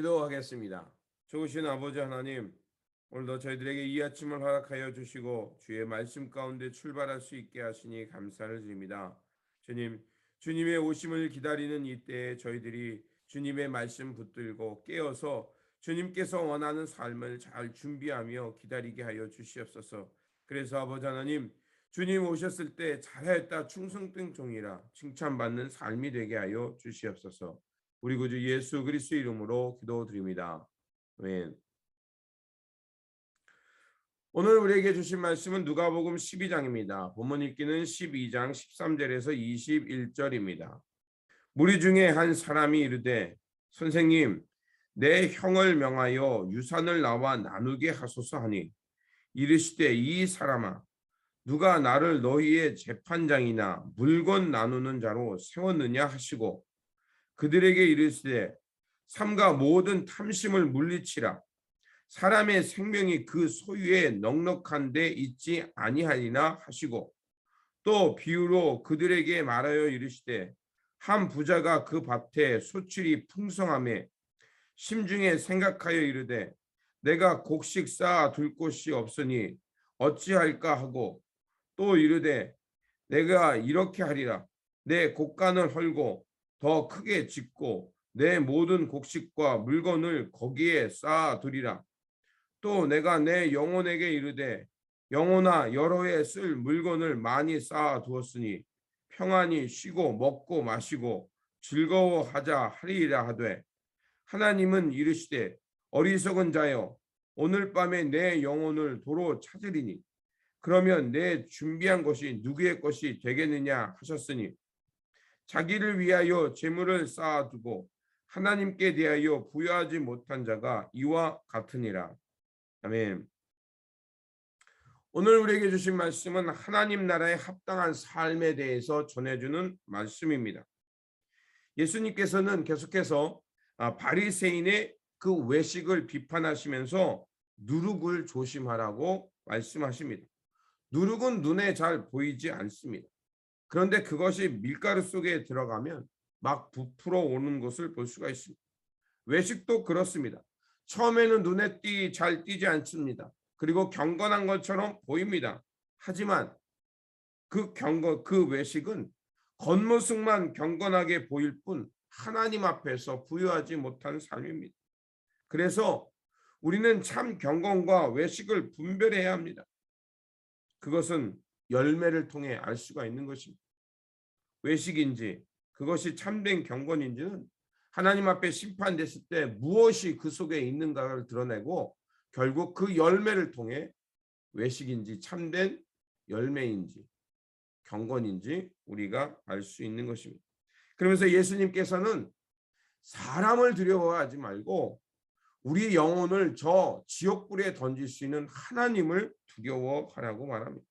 기도하겠습니다. 좋으신 아버지 하나님, 오늘도 저희들에게 이 아침을 허락하여 주시고 주의 말씀 가운데 출발할 수 있게 하시니 감사를 드립니다. 주님, 주님의 오심을 기다리는 이때에 저희들이 주님의 말씀 붙들고 깨어서 주님께서 원하는 삶을 잘 준비하며 기다리게 하여 주시옵소서. 그래서 아버지 하나님, 주님 오셨을 때 잘하였다 충성된 종이라 칭찬받는 삶이 되게 하여 주시옵소서. 우리 구주 예수 그리스도 이름으로 기도드립니다. 아멘. 오늘 우리에게 주신 말씀은 누가복음 12장입니다. 본문 읽기는 12장 13절에서 21절입니다. 무리 중에 한 사람이 이르되 선생님 내 형을 명하여 유산을 나와 나누게 하소서 하니 이르시되 이 사람아 누가 나를 너희의 재판장이나 물건 나누는 자로 세웠느냐 하시고 그들에게 이르시되 삼가 모든 탐심을 물리치라. 사람의 생명이 그 소유에 넉넉한 데 있지 아니하리나 하시고 또 비유로 그들에게 말하여 이르시되 한 부자가 그 밭에 소출이 풍성하매 심중에 생각하여 이르되 내가 곡식 쌓아 둘 곳이 없으니 어찌할까 하고 또 이르되 내가 이렇게 하리라. 내 곡간을 헐고 더 크게 짓고 내 모든 곡식과 물건을 거기에 쌓아 두리라. 또 내가 내 영혼에게 이르되 영혼아 여러 해 쓸 물건을 많이 쌓아 두었으니 평안히 쉬고 먹고 마시고 즐거워하자 하리라 하되 하나님은 이르시되 어리석은 자여 오늘 밤에 내 영혼을 도로 찾으리니 그러면 내 준비한 것이 누구의 것이 되겠느냐 하셨으니 자기를 위하여 재물을 쌓아두고 하나님께 대하여 부여하지 못한 자가 이와 같으니라. 아멘. 오늘 우리에게 주신 말씀은 하나님 나라에 합당한 삶에 대해서 전해주는 말씀입니다. 예수님께서는 계속해서 바리새인의 그 외식을 비판하시면서 누룩을 조심하라고 말씀하십니다. 누룩은 눈에 잘 보이지 않습니다. 그런데 그것이 밀가루 속에 들어가면 막 부풀어 오는 것을 볼 수가 있습니다. 외식도 그렇습니다. 처음에는 눈에 잘 띄지 않습니다. 그리고 경건한 것처럼 보입니다. 하지만 그 외식은 겉모습만 경건하게 보일 뿐 하나님 앞에서 부유하지 못한 삶입니다. 그래서 우리는 참 경건과 외식을 분별해야 합니다. 그것은 열매를 통해 알 수가 있는 것입니다. 외식인지 그것이 참된 경건인지는 하나님 앞에 심판됐을 때 무엇이 그 속에 있는가를 드러내고 결국 그 열매를 통해 외식인지 참된 열매인지 경건인지 우리가 알 수 있는 것입니다. 그러면서 예수님께서는 사람을 두려워하지 말고 우리 영혼을 저 지옥불에 던질 수 있는 하나님을 두려워하라고 말합니다.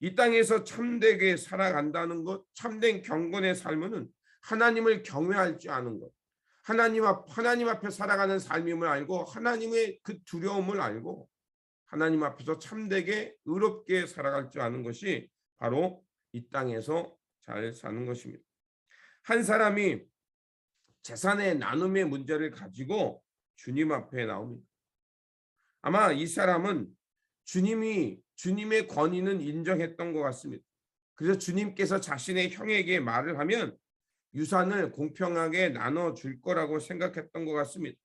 이 땅에서 참되게 살아간다는 것, 참된 경건의 삶은 하나님을 경외할 줄 아는 것, 하나님 앞에 살아가는 삶임을 알고 하나님의 그 두려움을 알고 하나님 앞에서 참되게 의롭게 살아갈 줄 아는 것이 바로 이 땅에서 잘 사는 것입니다. 한 사람이 재산의 나눔의 문제를 가지고 주님 앞에 나옵니다. 아마 이 사람은 주님의 권위는 인정했던 것 같습니다. 그래서 주님께서 자신의 형에게 말을 하면 유산을 공평하게 나눠줄 거라고 생각했던 것 같습니다.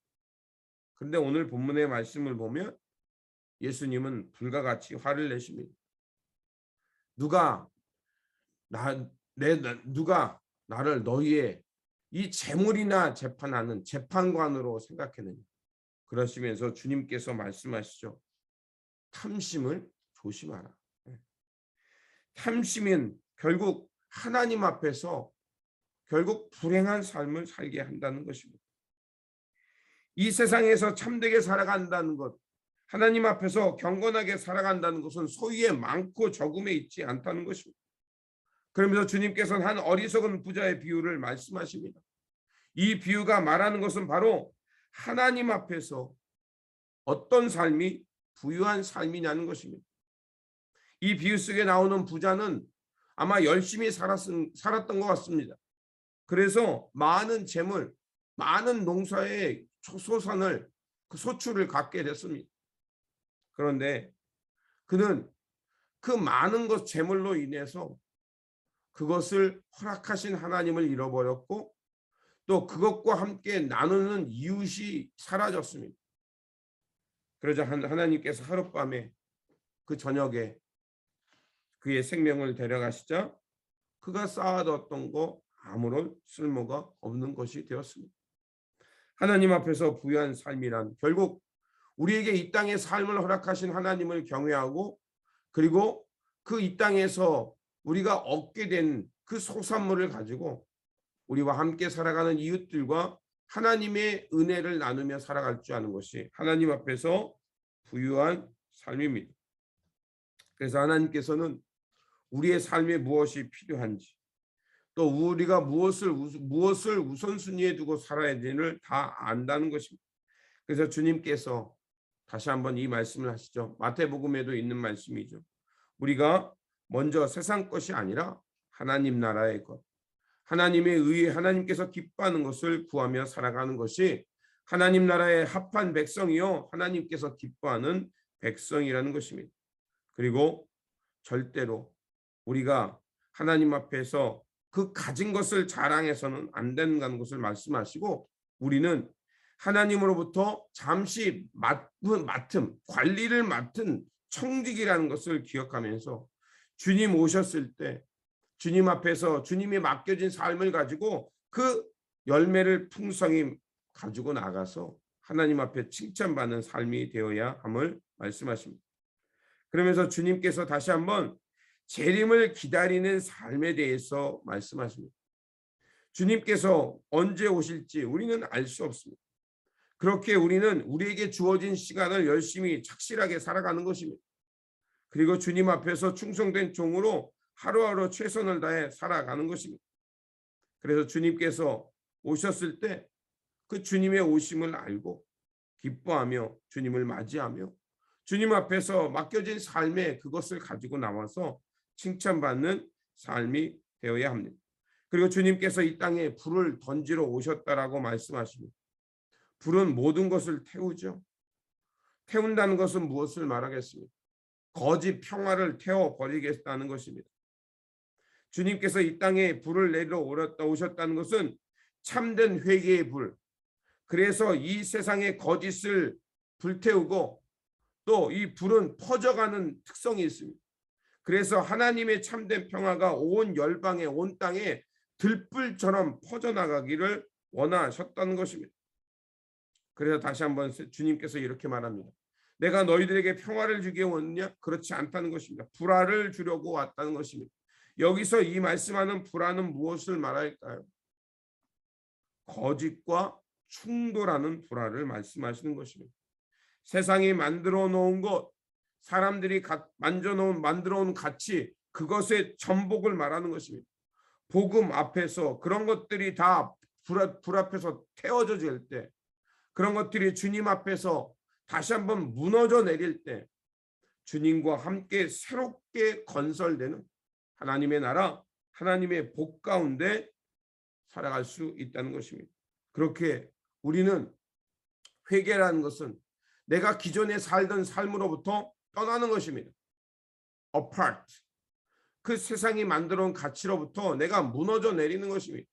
그런데 오늘 본문의 말씀을 보면 예수님은 불과 같이 화를 내십니다. 누가 나를 너희의 이 재물이나 재판하는 재판관으로 생각했느냐. 그러시면서 주님께서 말씀하시죠. 탐심을 조심하라. 탐심은 결국 하나님 앞에서 결국 불행한 삶을 살게 한다는 것입니다. 이 세상에서 참되게 살아간다는 것, 하나님 앞에서 경건하게 살아간다는 것은 소유의 많고 적음에 있지 않다는 것입니다. 그러면서 주님께서는 한 어리석은 부자의 비유를 말씀하십니다. 이 비유가 말하는 것은 바로 하나님 앞에서 어떤 삶이 부유한 삶이냐는 것입니다. 이 비유 속에 나오는 부자는 아마 열심히 살았던 것 같습니다. 그래서 많은 재물, 많은 농사에 소산을 그 소출을 갖게 됐습니다. 그런데 그는 그 많은 것 재물로 인해서 그것을 허락하신 하나님을 잃어버렸고 또 그것과 함께 나누는 이웃이 사라졌습니다. 그러자 하나님께서 하룻밤에 그 저녁에 그의 생명을 데려가시자 그가 쌓아뒀던 거 아무런 쓸모가 없는 것이 되었습니다. 하나님 앞에서 부유한 삶이란 결국 우리에게 이 땅의 삶을 허락하신 하나님을 경외하고 그리고 그 이 땅에서 우리가 얻게 된 그 소산물을 가지고 우리와 함께 살아가는 이웃들과 하나님의 은혜를 나누며 살아갈 줄 아는 것이 하나님 앞에서 부유한 삶입니다. 그래서 하나님께서는 우리의 삶에 무엇이 필요한지 또 우리가 무엇을 우선순위에 두고 살아야 되는지를 다 안다는 것입니다. 그래서 주님께서 다시 한번 이 말씀을 하시죠. 마태복음에도 있는 말씀이죠. 우리가 먼저 세상 것이 아니라 하나님 나라의 것, 하나님의 의에 하나님께서 기뻐하는 것을 구하며 살아가는 것이 하나님 나라의 합한 백성이요 하나님께서 기뻐하는 백성이라는 것입니다. 그리고 절대로 우리가 하나님 앞에서 그 가진 것을 자랑해서는 안 된다는 것을 말씀하시고 우리는 하나님으로부터 잠시 관리를 맡은 청직이라는 것을 기억하면서 주님 오셨을 때 주님 앞에서 주님이 맡겨진 삶을 가지고 그 열매를 풍성히 가지고 나가서 하나님 앞에 칭찬받는 삶이 되어야 함을 말씀하십니다. 그러면서 주님께서 다시 한번 재림을 기다리는 삶에 대해서 말씀하십니다. 주님께서 언제 오실지 우리는 알 수 없습니다. 그렇게 우리는 우리에게 주어진 시간을 열심히 착실하게 살아가는 것입니다. 그리고 주님 앞에서 충성된 종으로 하루하루 최선을 다해 살아가는 것입니다. 그래서 주님께서 오셨을 때 그 주님의 오심을 알고 기뻐하며 주님을 맞이하며 주님 앞에서 맡겨진 삶에 그것을 가지고 나와서 칭찬받는 삶이 되어야 합니다. 그리고 주님께서 이 땅에 불을 던지러 오셨다라고 말씀하십니다. 불은 모든 것을 태우죠. 태운다는 것은 무엇을 말하겠습니까? 거짓 평화를 태워버리겠다는 것입니다. 주님께서 이 땅에 불을 내리러 오셨다는 것은 참된 회개의 불, 그래서 이 세상의 거짓을 불태우고 또 이 불은 퍼져가는 특성이 있습니다. 그래서 하나님의 참된 평화가 온 열방에 온 땅에 들불처럼 퍼져나가기를 원하셨다는 것입니다. 그래서 다시 한번 주님께서 이렇게 말합니다. 내가 너희들에게 평화를 주기에 왔느냐? 그렇지 않다는 것입니다. 불화를 주려고 왔다는 것입니다. 여기서 이 말씀하는 불화는 무엇을 말할까요? 거짓과 충돌하는 불화를 말씀하시는 것입니다. 세상이 만들어 놓은 것, 사람들이 만들어 놓은 가치, 그것의 전복을 말하는 것입니다. 복음 앞에서 그런 것들이 다 불 앞에서 태워질 때, 그런 것들이 주님 앞에서 다시 한번 무너져 내릴 때 주님과 함께 새롭게 건설되는 하나님의 나라, 하나님의 복 가운데 살아갈 수 있다는 것입니다. 그렇게 우리는 회개라는 것은 내가 기존에 살던 삶으로부터 떠나는 것입니다. apart. 그 세상이 만들어 온 가치로부터 내가 무너져 내리는 것입니다.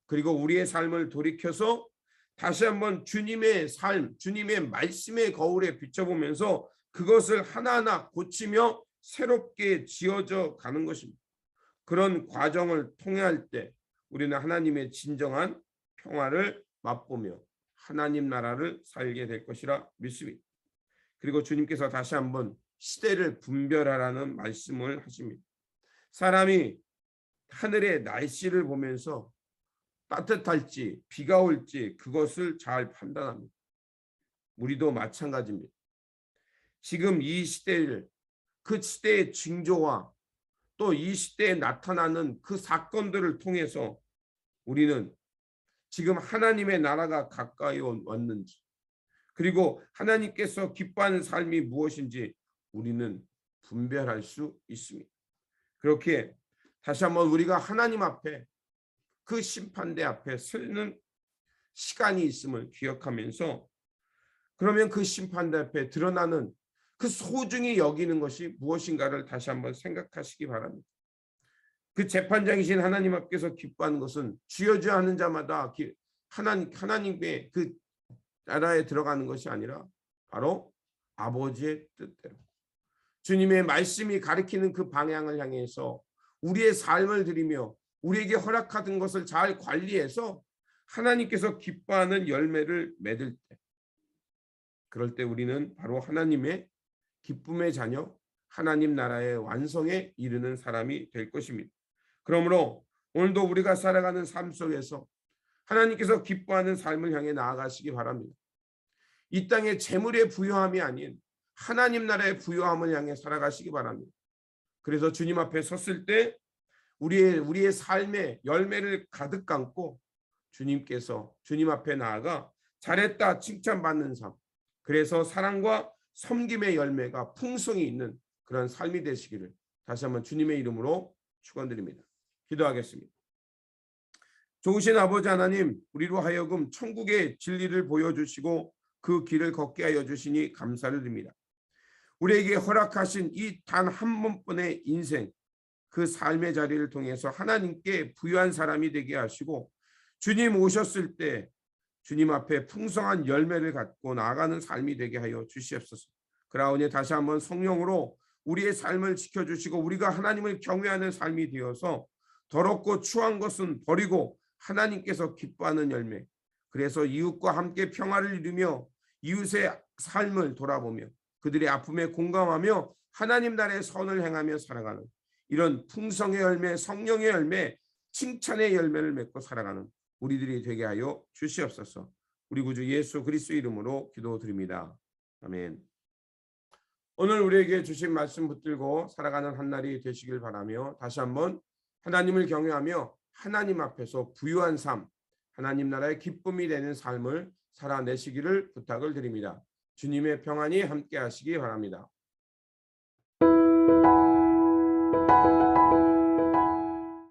그리고 우리의 삶을 돌이켜서 다시 한번 주님의 삶, 주님의 말씀의 거울에 비춰보면서 그것을 하나하나 고치며 새롭게 지어져 가는 것입니다. 그런 과정을 통해할 때 우리는 하나님의 진정한 평화를 맛보며 하나님 나라를 살게 될 것이라 믿습니다. 그리고 주님께서 다시 한번 시대를 분별하라는 말씀을 하십니다. 사람이 하늘의 날씨를 보면서 따뜻할지 비가 올지 그것을 잘 판단합니다. 우리도 마찬가지입니다. 지금 이 시대를 그 시대의 징조와 또 이 시대에 나타나는 그 사건들을 통해서 우리는 지금 하나님의 나라가 가까이 왔는지 그리고 하나님께서 기뻐하는 삶이 무엇인지 우리는 분별할 수 있습니다. 그렇게 다시 한번 우리가 하나님 앞에 그 심판대 앞에 서는 시간이 있음을 기억하면서 그러면 그 심판대 앞에 드러나는 그 소중히 여기는 것이 무엇인가를 다시 한번 생각하시기 바랍니다. 그 재판장이신 하나님 앞에서 기뻐하는 것은 주여 주여 하는 자마다 하나님의 그 나라에 들어가는 것이 아니라 바로 아버지의 뜻대로 주님의 말씀이 가리키는 그 방향을 향해서 우리의 삶을 드리며 우리에게 허락하던 것을 잘 관리해서 하나님께서 기뻐하는 열매를 맺을 때, 그럴 때 우리는 바로 하나님의 기쁨의 자녀, 하나님 나라의 완성에 이르는 사람이 될 것입니다. 그러므로 오늘도 우리가 살아가는 삶 속에서 하나님께서 기뻐하는 삶을 향해 나아가시기 바랍니다. 이 땅의 재물의 부요함이 아닌 하나님 나라의 부요함을 향해 살아가시기 바랍니다. 그래서 주님 앞에 섰을 때 우리의 삶의 열매를 가득 감고 주님께서 주님 앞에 나아가 잘했다 칭찬받는 삶, 그래서 사랑과 섬김의 열매가 풍성히 있는 그런 삶이 되시기를 다시 한번 주님의 이름으로 축원드립니다. 기도하겠습니다. 좋으신 아버지 하나님, 우리로 하여금 천국의 진리를 보여주시고 그 길을 걷게 하여 주시니 감사를 드립니다. 우리에게 허락하신 이 단 한 번뿐의 인생, 그 삶의 자리를 통해서 하나님께 부유한 사람이 되게 하시고 주님 오셨을 때 주님 앞에 풍성한 열매를 갖고 나아가는 삶이 되게 하여 주시옵소서. 그러오니 다시 한번 성령으로 우리의 삶을 지켜주시고 우리가 하나님을 경외하는 삶이 되어서 더럽고 추한 것은 버리고 하나님께서 기뻐하는 열매, 그래서 이웃과 함께 평화를 이루며 이웃의 삶을 돌아보며 그들의 아픔에 공감하며 하나님 나라의 선을 행하며 살아가는 이런 풍성의 열매, 성령의 열매, 칭찬의 열매를 맺고 살아가는 우리들이 되게 하여 주시옵소서. 우리 구주 예수 그리스도 이름으로 기도드립니다. 아멘. 오늘 우리에게 주신 말씀 붙들고 살아가는 한 날이 되시길 바라며 다시 한번 하나님을 경외하며 하나님 앞에서 부유한 삶, 하나님 나라의 기쁨이 되는 삶을 살아내시기를 부탁을 드립니다. 주님의 평안이 함께 하시기 바랍니다.